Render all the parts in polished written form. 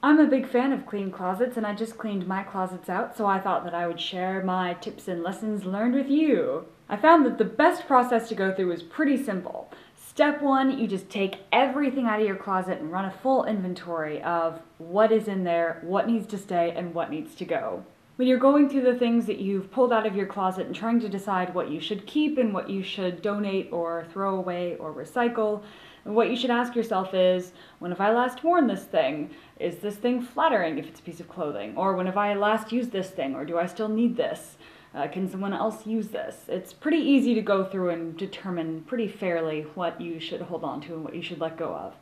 I'm a big fan of clean closets, and I just cleaned my closets out, so I thought that I would share my tips and lessons learned with you. I found that the best process to go through is pretty simple. Step one, you just take everything out of your closet and run a full inventory of what is in there, what needs to stay, and what needs to go. When you're going through the things that you've pulled out of your closet and trying to decide what you should keep and what you should donate or throw away or recycle, what you should ask yourself is, when have I last worn this thing? Is this thing flattering if it's a piece of clothing? Or when have I last used this thing? Or do I still need this? Can someone else use this? It's pretty easy to go through and determine pretty fairly what you should hold on to and what you should let go of.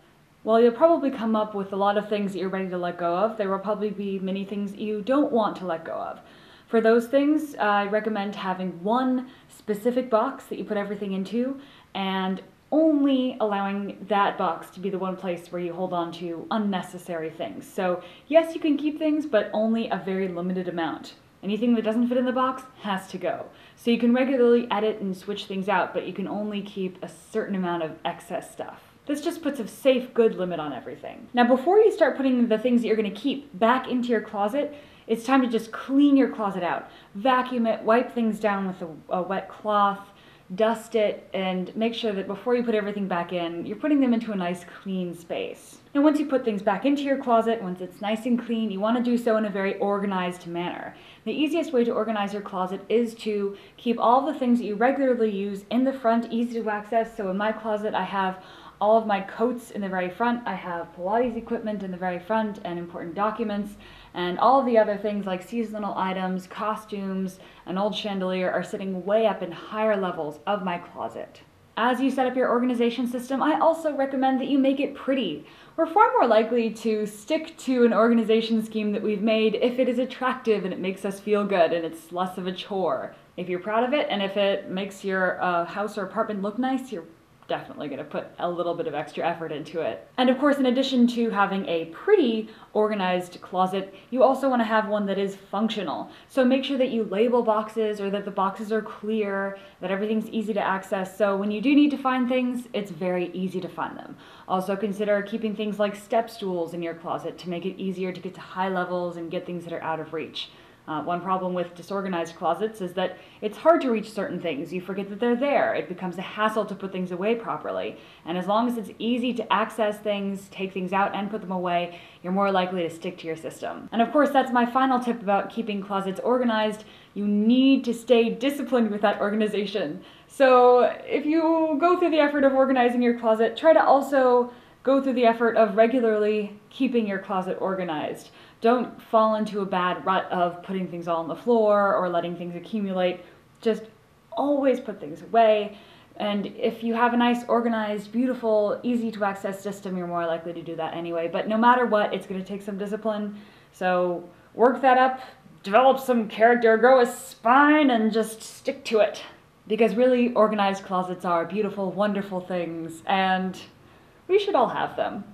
While you'll probably come up with a lot of things that you're ready to let go of, there will probably be many things you don't want to let go of. For those things, I recommend having one specific box that you put everything into, and only allowing that box to be the one place where you hold on to unnecessary things. So yes, you can keep things, but only a very limited amount. Anything that doesn't fit in the box has to go. So you can regularly edit and switch things out, but you can only keep a certain amount of excess stuff. This just puts a safe, good limit on everything. Now, before you start putting the things that you're going to keep back into your closet, it's time to just clean your closet out. Vacuum it, wipe things down with a wet cloth, dust it, and make sure that before you put everything back in, you're putting them into a nice clean space. Now, once you put things back into your closet, once it's nice and clean, you want to do so in a very organized manner. The easiest way to organize your closet is to keep all the things that you regularly use in the front, easy to access. So in my closet, I have all of my coats in the very front, I have Pilates equipment in the very front and important documents, and all of the other things like seasonal items, costumes, an old chandelier are sitting way up in higher levels of my closet. As you set up your organization system, I also recommend that you make it pretty. We're far more likely to stick to an organization scheme that we've made if it is attractive and it makes us feel good and it's less of a chore. If you're proud of it and if it makes your house or apartment look nice, you're definitely going to put a little bit of extra effort into it. And of course, in addition to having a pretty organized closet, you also want to have one that is functional. So make sure that you label boxes or that the boxes are clear, that everything's easy to access. So when you do need to find things, it's very easy to find them. Also consider keeping things like step stools in your closet to make it easier to get to high levels and get things that are out of reach. One problem with disorganized closets is that it's hard to reach certain things. You forget that they're there. It becomes a hassle to put things away properly. And as long as it's easy to access things, take things out, and put them away, you're more likely to stick to your system. And of course, that's my final tip about keeping closets organized. You need to stay disciplined with that organization. So if you go through the effort of organizing your closet, try to also go through the effort of regularly keeping your closet organized. Don't fall into a bad rut of putting things all on the floor or letting things accumulate. Just always put things away. And if you have a nice, organized, beautiful, easy to access system, you're more likely to do that anyway. But no matter what, it's going to take some discipline. So work that up, develop some character, grow a spine, and just stick to it. Because really, organized closets are beautiful, wonderful things, and we should all have them.